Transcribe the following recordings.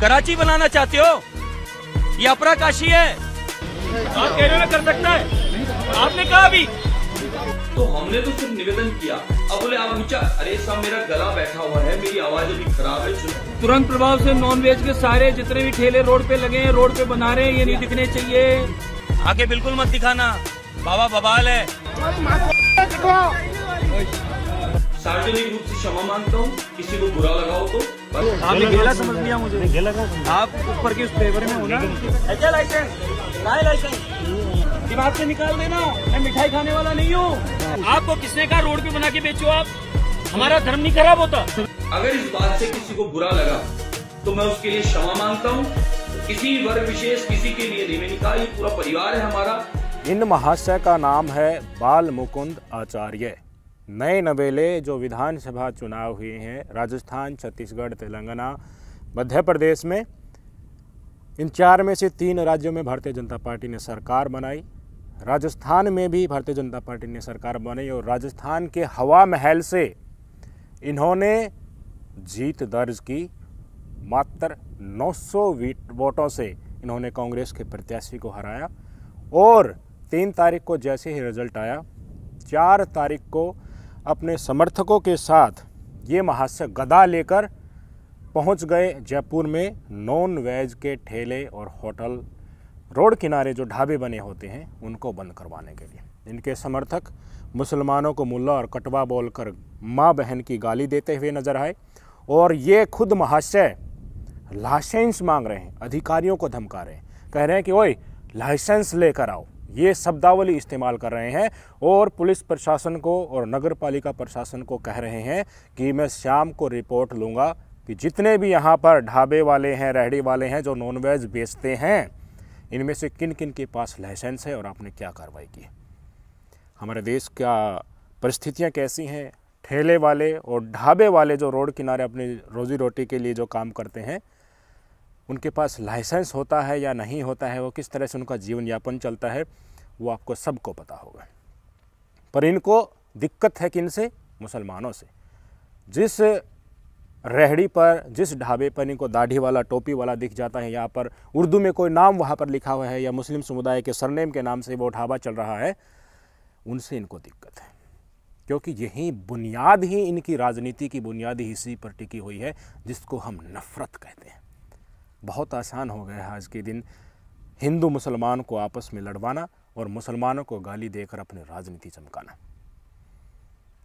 कराची बनाना चाहते हो? ये अपरा काशी है। आप कह रहे हो कर सकता है, आपने कहा अभी। तो हमने तो सिर्फ निवेदन किया। अब बोले आप अरे साहब मेरा गला बैठा हुआ है, मेरी आवाज अभी खराब है। तुरंत प्रभाव से नॉन वेज के सारे जितने भी ठेले रोड पे लगे हैं, रोड पे बना रहे हैं, ये नहीं दिखने चाहिए। आगे बिल्कुल मत दिखाना, बाबा बवाल है। सार्वजनिक रूप से क्षमा मांगता हूँ, किसी को बुरा लगाओ तो। आपने गेला समझ लिया मुझे, आप ऊपर के उस फेवर में हो ना। क्या लाइसेंस? ना लाइसेंस दिमाग से निकाल देना, मैं मिठाई खाने वाला नहीं हूँ। आपको किसने कहा रोड पे बना के बेचो? आप, हमारा धर्म नहीं खराब होता। अगर इस बात से किसी को बुरा लगा तो मैं उसके लिए क्षमा मांगता हूँ। किसी वर्ग विशेष किसी के लिए नहीं, मैंने कहा ये पूरा परिवार है हमारा। इन महाशय का नाम है बाल मुकुंद आचार्य। नए नवेले जो विधानसभा चुनाव हुए हैं राजस्थान, छत्तीसगढ़, तेलंगाना, मध्य प्रदेश में, इन 4 में से 3 राज्यों में भारतीय जनता पार्टी ने सरकार बनाई। राजस्थान में भी भारतीय जनता पार्टी ने सरकार बनाई और राजस्थान के हवा महल से इन्होंने जीत दर्ज की। मात्र 900 वोटों से इन्होंने कांग्रेस के प्रत्याशी को हराया और 3 तारीख को जैसे ही रिजल्ट आया, 4 तारीख को अपने समर्थकों के साथ ये महाशय गदा लेकर पहुंच गए जयपुर में नॉन वेज के ठेले और होटल, रोड किनारे जो ढाबे बने होते हैं उनको बंद करवाने के लिए। इनके समर्थक मुसलमानों को मुल्ला और कटवा बोलकर माँ बहन की गाली देते हुए नजर आए और ये खुद महाशय लाइसेंस मांग रहे हैं, अधिकारियों को धमका रहे हैं, कह रहे हैं कि ओए लाइसेंस लेकर आओ। ये शब्दावली इस्तेमाल कर रहे हैं और पुलिस प्रशासन को और नगर पालिका प्रशासन को कह रहे हैं कि मैं शाम को रिपोर्ट लूँगा कि जितने भी यहाँ पर ढाबे वाले हैं, रेहड़ी वाले हैं जो नॉनवेज बेचते हैं, इनमें से किन किन के पास लाइसेंस है और आपने क्या कार्रवाई की। हमारे देश का परिस्थितियाँ कैसी हैं, ठेले वाले और ढाबे वाले जो रोड किनारे अपनी रोजी रोटी के लिए जो काम करते हैं, उनके पास लाइसेंस होता है या नहीं होता है, वो किस तरह से उनका जीवन यापन चलता है, वो आपको सबको पता होगा। पर इनको दिक्कत है किनसे? मुसलमानों से। जिस रेहड़ी पर, जिस ढाबे पर इनको दाढ़ी वाला, टोपी वाला दिख जाता है, यहाँ पर उर्दू में कोई नाम वहाँ पर लिखा हुआ है या मुस्लिम समुदाय के सरनेम के नाम से वो ढाबा चल रहा है, उनसे इनको दिक्कत है। क्योंकि यही बुनियाद ही इनकी राजनीति की बुनियाद ही इसी पर टिकी हुई है जिसको हम नफ़रत कहते हैं। बहुत आसान हो गया है आज के दिन हिंदू मुसलमान को आपस में लड़वाना और मुसलमानों को गाली देकर अपनी राजनीति चमकाना।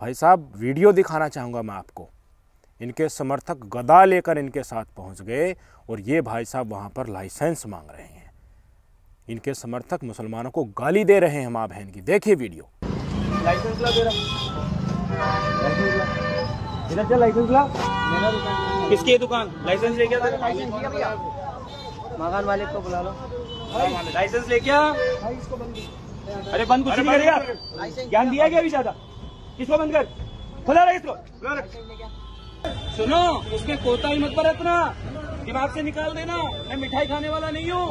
भाई साहब, वीडियो दिखाना चाहूँगा मैं आपको। इनके समर्थक गदा लेकर इनके साथ पहुँच गए और ये भाई साहब वहाँ पर लाइसेंस मांग रहे हैं। इनके समर्थक मुसलमानों को गाली दे रहे हैं माँ बहन की। देखिए वीडियो। लाइसेंस ला दे रहा, इधर चल, लाइसेंस ला। किसकी दुकान? लाइसेंस लेके आ। लाइसेंस दिया भैया, मकान मालिक को बुला लो। लाइसेंस लेके आ। इसको बंद। अरे बंद कुछ नहीं करेगा, ज्ञान दिया गया अभी ज्यादा। किसको बंद कर? खुला रहे इसको। सुनो, उसके कोताही मत बरतना, दिमाग से निकाल देना, मैं मिठाई खाने वाला नहीं हूँ।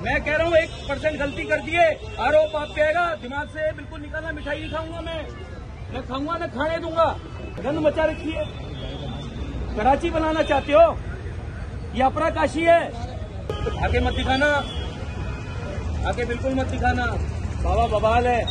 मैं कह रहा हूँ 1% गलती कर दिए, आरोप आप कहेगा, दिमाग से बिल्कुल निकालना। मिठाई नहीं खाऊंगा मैं खाऊंगा न खाने दूंगा। गंद मचा रखी है। कराची बनाना चाहते हो? ये अपरा काशी है। आगे मत दिखाना, आगे बिल्कुल मत दिखाना, बाबा बवाल है।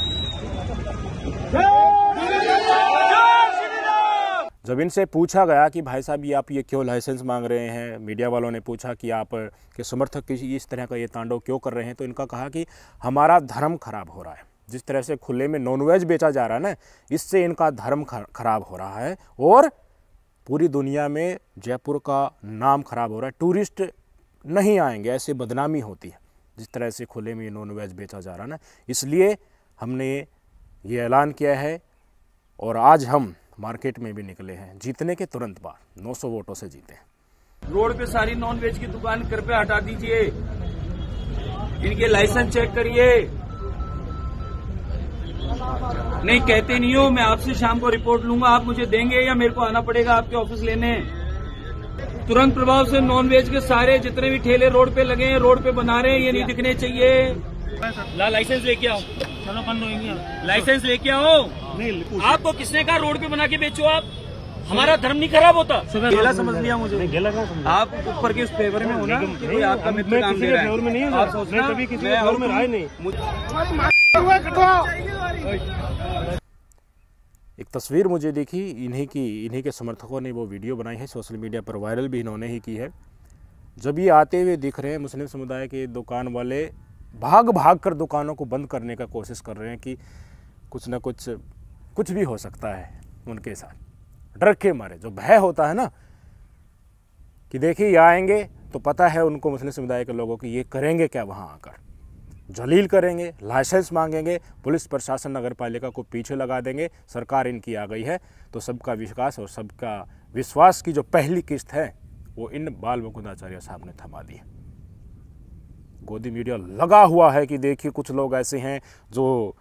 जब इनसे पूछा गया कि भाई साहब ये आप ये क्यों लाइसेंस मांग रहे हैं, मीडिया वालों ने पूछा कि आप के समर्थक किसी इस तरह का ये तांडव क्यों कर रहे हैं, तो इनका कहा कि हमारा धर्म खराब हो रहा है। जिस तरह से खुले में नॉनवेज बेचा जा रहा है ना, इससे इनका धर्म खराब हो रहा है और पूरी दुनिया में जयपुर का नाम खराब हो रहा है। टूरिस्ट नहीं आएंगे, ऐसी बदनामी होती है जिस तरह से खुले में नॉनवेज बेचा जा रहा है ना। इसलिए हमने ये ऐलान किया है और आज हम मार्केट में भी निकले हैं जीतने के तुरंत बाद। 900 वोटों से जीते हैं। रोड पे सारी नॉन वेज की दुकान कृपया हटा दीजिए, इनके लाइसेंस चेक करिए। नहीं कहते नहीं हो, मैं आपसे शाम को रिपोर्ट लूंगा, आप मुझे देंगे या मेरे को आना पड़ेगा आपके ऑफिस लेने? तुरंत प्रभाव से नॉन वेज के सारे जितने भी ठेले रोड पे लगे हैं, रोड पे बना रहे हैं, ये नहीं दिखने चाहिए। लाइसेंस लेके आओ। चलो बंद होंगे। लाइसेंस लेके आओ। नहीं, आपको किसने कहा रोड पे बना के बेचो? आप, हमारा धर्म नहीं खराब होता। गेला समझ लिया मुझे। गेला कहाँ समझा? आप ऊपर के उस फेवर में हो ना कि कोई आपका मित्र मैं काम किसी दे के रहा फेवर में नहीं है। हूँ, आप मैं सोचना कभी किसी के मैं फेवर में रहा ही नहीं। एक तस्वीर मुझे दिखी, इन्हीं के समर्थकों ने वो वीडियो बनाई है, सोशल मीडिया पर वायरल भी इन्होंने ही की है। जब ये आते हुए दिख रहे हैं, मुस्लिम समुदाय के दुकान वाले भाग भाग कर दुकानों को बंद करने का कोशिश कर रहे हैं कि कुछ ना कुछ भी हो सकता है उनके साथ, डर के मारे। जो भय होता है ना कि देखिए ये आएंगे तो पता है उनको, मुस्लिम समुदाय के लोगों की, ये करेंगे क्या वहाँ आकर, जलील करेंगे, लाइसेंस मांगेंगे, पुलिस प्रशासन नगर पालिका को पीछे लगा देंगे, सरकार इनकी आ गई है। तो सबका विकास और सबका विश्वास की जो पहली किस्त है वो इन बाल मुकुंद आचार्य साहब ने थमा दी है। गोदी मीडिया लगा हुआ है कि देखिए कुछ लोग ऐसे हैं जो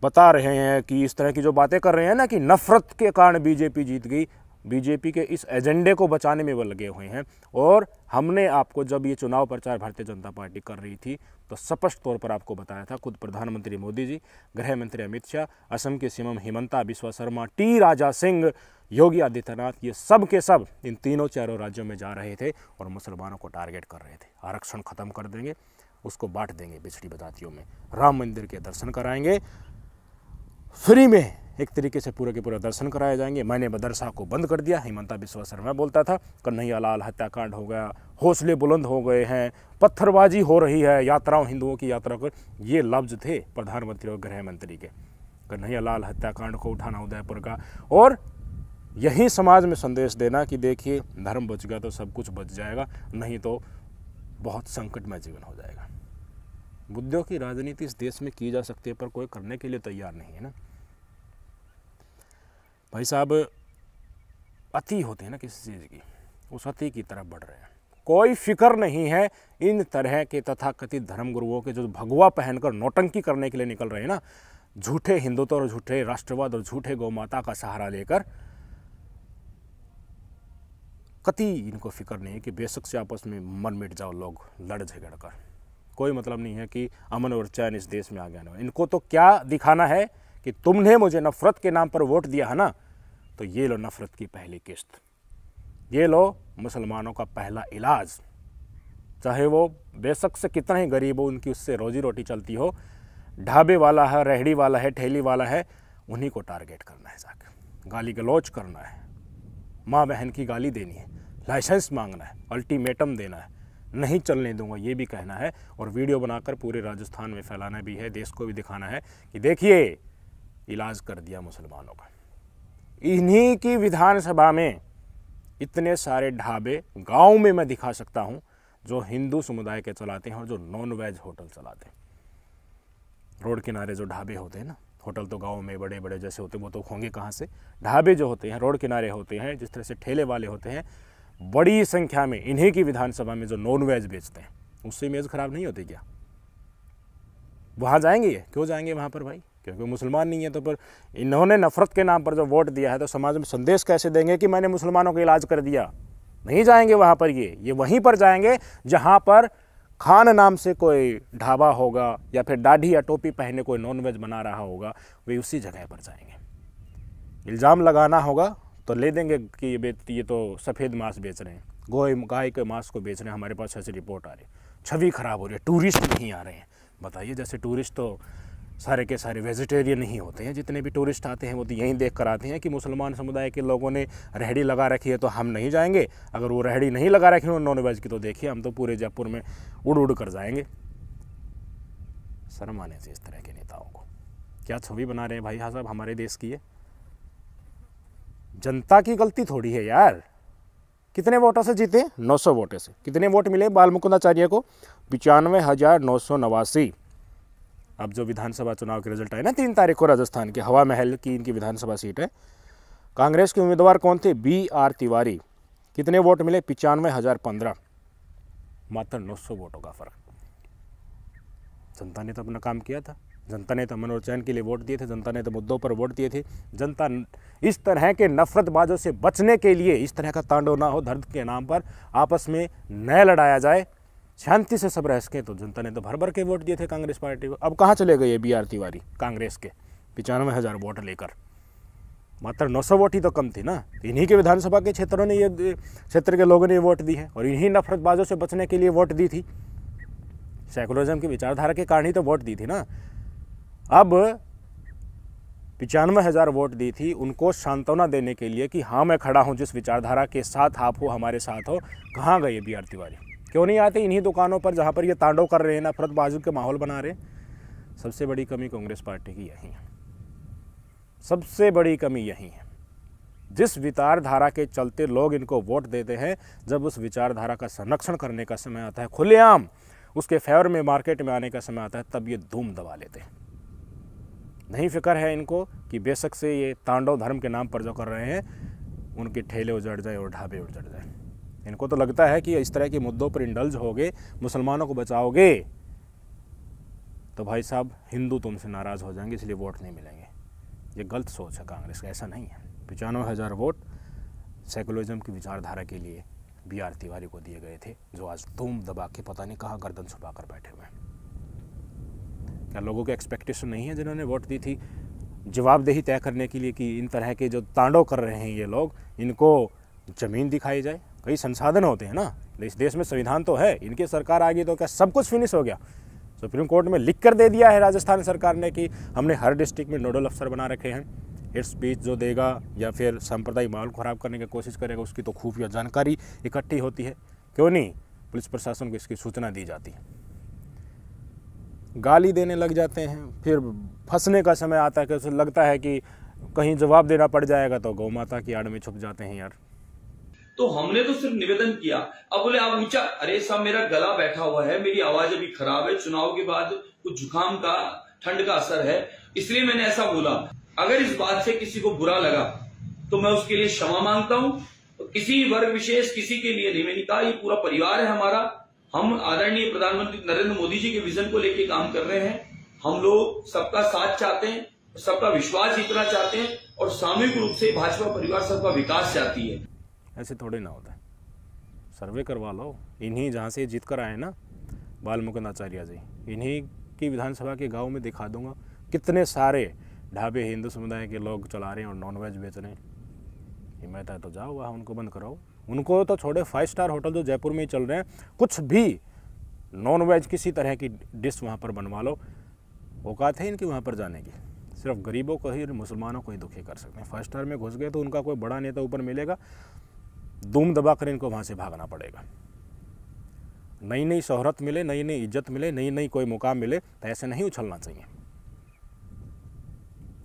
बता रहे हैं कि इस तरह की जो बातें कर रहे हैं ना कि नफरत के कारण बीजेपी जीत गई, बीजेपी के इस एजेंडे को बचाने में वो लगे हुए हैं। और हमने आपको जब ये चुनाव प्रचार भारतीय जनता पार्टी कर रही थी तो स्पष्ट तौर पर आपको बताया था, खुद प्रधानमंत्री मोदी जी, गृह मंत्री अमित शाह, असम के सीएम हिमंता बिस्वा शर्मा, टी राजा सिंह, योगी आदित्यनाथ, ये सब के सब इन तीनों चारों राज्यों में जा रहे थे और मुसलमानों को टारगेट कर रहे थे। आरक्षण खत्म कर देंगे, उसको बांट देंगे पिछड़ी जातियों में, राम मंदिर के दर्शन कराएंगे, फ्री में एक तरीके से पूरे के पूरे दर्शन कराए जाएंगे। मैंने मदरसा को बंद कर दिया, हिमंता बिस्वा शर्मा बोलता था। कन्हैया लाल हत्याकांड हो गया, हौसले बुलंद हो गए हैं, पत्थरबाजी हो रही है यात्राओं, हिंदुओं की यात्रा पर, ये लफ्ज थे प्रधानमंत्री और गृह मंत्री के। कन्हैया लाल हत्याकांड को उठाना उदयपुर का, और यही समाज में संदेश देना कि देखिए धर्म बच गया तो सब कुछ बच जाएगा, नहीं तो बहुत संकटमय जीवन हो जाएगा। मुद्दों की राजनीति इस देश में की जा सकती है पर कोई करने के लिए तैयार नहीं है ना भाई साहब। अति होते हैं ना किसी चीज़ की, उस अति की तरफ बढ़ रहे हैं। कोई फिक्र नहीं है इन तरह के तथाकथित धर्मगुरुओं के जो भगवा पहनकर नौटंकी करने के लिए निकल रहे हैं ना, झूठे हिंदुत्व और झूठे राष्ट्रवाद और झूठे गौ माता का सहारा लेकर। कति इनको फिक्र नहीं है कि बेशक से आपस में मन मिट जाओ लोग लड़ झगड़ कर, कोई मतलब नहीं है कि अमन और चैन इस देश में आ गया ना। इनको तो क्या दिखाना है कि तुमने मुझे नफरत के नाम पर वोट दिया है ना, तो ये लो नफरत की पहली किस्त, ये लो मुसलमानों का पहला इलाज। चाहे वो बेशक से कितना ही गरीब हो, उनकी उससे रोजी रोटी चलती हो, ढाबे वाला है, रेहड़ी वाला है, ठेली वाला है, उन्हीं को टारगेट करना है, जाकर गाली गलौज करना है, माँ बहन की गाली देनी है, लाइसेंस मांगना है, अल्टीमेटम देना है, नहीं चलने दूंगा ये भी कहना है, और वीडियो बनाकर पूरे राजस्थान में फैलाना भी है, देश को भी दिखाना है कि देखिए इलाज कर दिया मुसलमानों का। इन्हीं की विधानसभा में इतने सारे ढाबे गांव में मैं दिखा सकता हूं जो हिंदू समुदाय के चलाते हैं और जो नॉन वेज होटल चलाते हैं। रोड किनारे जो ढाबे होते हैं ना, होटल तो गांव में बड़े बड़े जैसे होते हैं, वो तो होंगे कहाँ से। ढाबे जो होते हैं रोड किनारे होते हैं, जिस तरह से ठेले वाले होते हैं, बड़ी संख्या में इन्हीं की विधानसभा में जो नॉन वेज बेचते हैं, उससे इमेज खराब नहीं होती क्या? वहाँ जाएंगे ये, क्यों जाएंगे वहाँ पर भाई? क्योंकि मुसलमान नहीं है। तो पर इन्होंने नफरत के नाम पर जो वोट दिया है तो समाज में संदेश कैसे देंगे कि मैंने मुसलमानों का इलाज कर दिया? नहीं जाएंगे वहाँ पर, ये वहीं पर जाएंगे जहाँ पर खान नाम से कोई ढाबा होगा या फिर दाढ़ी या टोपी पहने कोई नॉनवेज बना रहा होगा, वे उसी जगह पर जाएंगे। इल्ज़ाम लगाना होगा तो ले देंगे कि ये तो सफ़ेद मांस बेच रहे हैं, गाय के मांस को बेच रहे हैं, हमारे पास ऐसी रिपोर्ट आ रही है, छवि खराब हो रही है, टूरिस्ट नहीं आ रहे हैं। बताइए, जैसे टूरिस्ट तो सारे के सारे वेजिटेरियन नहीं होते हैं, जितने भी टूरिस्ट आते हैं वो तो यहीं देख कर आते हैं कि मुसलमान समुदाय के लोगों ने रेहड़ी लगा रखी है तो हम नहीं जाएंगे। अगर वो रेहड़ी नहीं लगा रखी है नॉन वेज की तो देखिए हम तो पूरे जयपुर में उड़ कर जाएंगे। शर्म आने से इस तरह के नेताओं को। क्या छवि बना रहे हैं भाई साहब हमारे देश की? है जनता की गलती थोड़ी है यार। कितने वोटों से जीते? 900 वोटों से। कितने वोट मिले बाल मुकुंद आचार्य को? 95,989। अब जो विधानसभा चुनाव के रिजल्ट आए ना 3 तारीख को, राजस्थान के हवा महल की इनकी विधानसभा सीट है। कांग्रेस के उम्मीदवार कौन थे? BR तिवारी। कितने वोट मिले? 95,015। मात्र 900 वोटों का फर्क। जनता ने तो अपना काम किया था। जनता ने तो अमन और चैन के लिए वोट दिए थे, जनता ने तो मुद्दों पर वोट दिए थे। जनता इस तरह के नफरतबाजों से बचने के लिए, इस तरह का तांडव ना हो, धर्म के नाम पर आपस में न लड़ाया जाए, शांति से सब रह सके, तो जनता ने तो भर भर के वोट दिए थे कांग्रेस पार्टी को। अब कहाँ चले गए BR तिवारी कांग्रेस के 95,000 वोट लेकर? मात्र 900 वोट ही तो कम थी ना। इन्हीं के विधानसभा के क्षेत्रों ने, ये क्षेत्र के लोगों ने वोट दी है और इन्हीं नफरतबाजों से बचने के लिए वोट दी थी। सेकुलरिज्म की विचारधारा के कारण ही तो वोट दी थी ना। अब 95,000 वोट दी थी उनको सांत्वना देने के लिए कि हाँ मैं खड़ा हूँ जिस विचारधारा के साथ, आप हो हमारे साथ हो। कहाँ गए बी आर तिवारी? क्यों नहीं आते इन्हीं दुकानों पर जहाँ पर ये तांडव कर रहे हैं, नफरतबाजी के माहौल बना रहे हैं। सबसे बड़ी कमी कांग्रेस पार्टी की यही है, सबसे बड़ी कमी यही है। जिस विचारधारा के चलते लोग इनको वोट देते हैं, जब उस विचारधारा का संरक्षण करने का समय आता है, खुलेआम उसके फेवर में मार्केट में आने का समय आता है, तब ये धूम दबा लेते हैं। नहीं फिक्र है इनको कि बेशक से ये तांडव धर्म के नाम पर जो कर रहे हैं उनके ठेले उजड़ जाए और ढाबे उजड़ जाए। इनको तो लगता है कि इस तरह के मुद्दों पर इंडल्ज होगे, मुसलमानों को बचाओगे तो भाई साहब हिंदू तुमसे नाराज़ हो जाएंगे, इसलिए वोट नहीं मिलेंगे। ये गलत सोच है कांग्रेस का, ऐसा नहीं है। 95,000 वोट सेकुलरिज्म की विचारधारा के लिए बी आर तिवारी को दिए गए थे, जो आज धूम दबा के पता नहीं कहाँ गर्दन छुपा कर बैठे हुए हैं। क्या लोगों की एक्सपेक्टेशन नहीं है जिन्होंने वोट दी थी जवाबदेही तय करने के लिए कि इन तरह के जो तांडव कर रहे हैं ये लोग, इनको ज़मीन दिखाई जाए? कई संसाधन होते हैं ना, इस देश में संविधान तो है। इनकी सरकार आ गई तो क्या सब कुछ फिनिश हो गया? सुप्रीम कोर्ट में लिख कर दे दिया है राजस्थान सरकार ने कि हमने हर डिस्ट्रिक्ट में नोडल अफसर बना रखे हैं। हेट स्पीच जो देगा या फिर सांप्रदायिक माहौल खराब करने की कोशिश करेगा, उसकी तो खुफिया जानकारी इकट्ठी होती है। क्यों नहीं पुलिस प्रशासन को इसकी सूचना दी जाती है? गाली देने लग जाते हैं, फिर फंसने का समय आता है कि उसे लगता है कि कहीं जवाब देना पड़ जाएगा तो गौ माता की आड़ में छुप जाते हैं। यार तो हमने तो सिर्फ निवेदन किया। अब बोले आप नीचा, अरे साहब मेरा गला बैठा हुआ है, मेरी आवाज अभी खराब है, चुनाव के बाद कुछ जुकाम का, ठंड का असर है, इसलिए मैंने ऐसा बोला। अगर इस बात से किसी को बुरा लगा तो मैं उसके लिए क्षमा मांगता हूं। तो किसी वर्ग विशेष, किसी के लिए नहीं, मैंने कहा ये पूरा परिवार है हमारा। हम आदरणीय प्रधानमंत्री नरेंद्र मोदी जी के विजन को लेकर काम कर रहे हैं। हम लोग सबका साथ चाहते हैं, सबका विश्वास जीतना चाहते हैं और सामूहिक रूप से भाजपा परिवार सबका विकास चाहती है। ऐसे थोड़े ना होता है। सर्वे करवा लो। इन्हीं जहाँ से जीत कर आए ना बाल मुकुंद आचार्य जी, इन्हीं की विधानसभा के गांव में दिखा दूंगा कितने सारे ढाबे हिंदू समुदाय के लोग चला रहे हैं और नॉनवेज बेच रहे हैं। हिम्मत है तो जाओ वहाँ उनको बंद कराओ। उनको तो छोड़े, 5 स्टार होटल जो जयपुर में ही चल रहे हैं, कुछ भी नॉनवेज किसी तरह की डिश वहाँ पर बनवा लो। औकात है इनकी वहाँ पर जाने की? सिर्फ गरीबों को ही, मुसलमानों को ही दुखी कर सकते हैं। 5 स्टार में घुस गए तो उनका कोई बड़ा नेता ऊपर मिलेगा, धूम दबा कर इनको वहाँ से भागना पड़ेगा। नई नई शोहरत मिले, नई नई इज्जत मिले, नई नई कोई मुकाम मिले तो ऐसे नहीं उछलना चाहिए।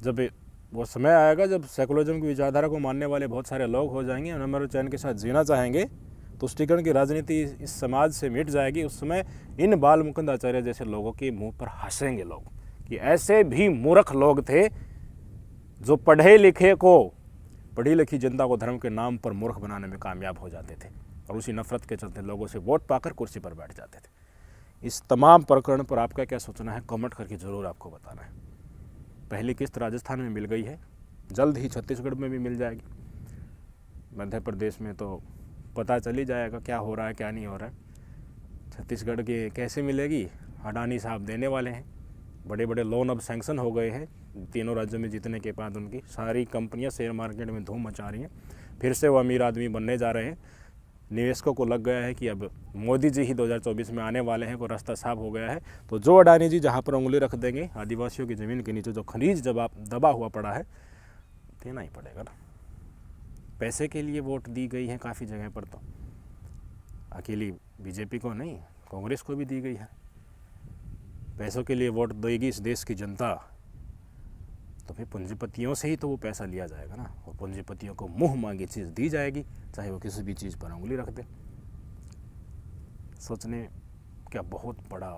जब वो समय आएगा जब सेकुलरिज्म की विचारधारा को मानने वाले बहुत सारे लोग हो जाएंगे और अमर चैन के साथ जीना चाहेंगे, तुष्टीकरण की राजनीति इस समाज से मिट जाएगी। उस समय इन बाल मुकुंद आचार्य जैसे लोगों के मुंह पर हंसेंगे लोग कि ऐसे भी मूर्ख लोग थे जो पढ़े लिखे को, पढ़ी लिखी जनता को धर्म के नाम पर मूर्ख बनाने में कामयाब हो जाते थे और उसी नफरत के चलते लोगों से वोट पाकर कुर्सी पर बैठ जाते थे। इस तमाम प्रकरण पर आपका क्या सोचना है, कमेंट करके ज़रूर आपको बताना है। पहली किस्त राजस्थान में मिल गई है, जल्द ही छत्तीसगढ़ में भी मिल जाएगी। मध्य प्रदेश में तो पता चल ही जाएगा क्या हो रहा है क्या नहीं हो रहा है। छत्तीसगढ़ की कैसे मिलेगी, अडानी साहब देने वाले हैं। बड़े बड़े लोन अब सैंक्शन हो गए हैं तीनों राज्यों में जीतने के बाद। उनकी सारी कंपनियां शेयर मार्केट में धूम मचा रही हैं, फिर से वो अमीर आदमी बनने जा रहे हैं। निवेशकों को लग गया है कि अब मोदी जी ही 2024 में आने वाले हैं, को रास्ता साफ हो गया है। तो जो अडानी जी जहां पर उंगली रख देंगे, आदिवासियों की ज़मीन के नीचे जो खनिज जब दबा हुआ पड़ा है, देना ही पड़ेगा ना। पैसे के लिए वोट दी गई है काफ़ी जगह पर, तो अकेली बीजेपी को नहीं, कांग्रेस को भी दी गई है। पैसों के लिए वोट देगी इस देश की जनता तो फिर पूंजीपतियों से ही तो वो पैसा लिया जाएगा ना, और पूंजीपतियों को मुंह मांगी चीज़ दी जाएगी, चाहे वो किसी भी चीज़ पर उंगली रख दे। सोचने क्या बहुत बड़ा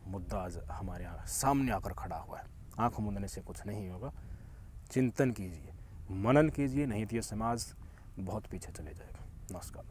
मुद्दा आज हमारे यहाँ सामने आकर खड़ा हुआ है। आँख मूंदने से कुछ नहीं होगा, चिंतन कीजिए, मनन कीजिए, नहीं तो ये समाज बहुत पीछे चले जाएगा। नमस्कार।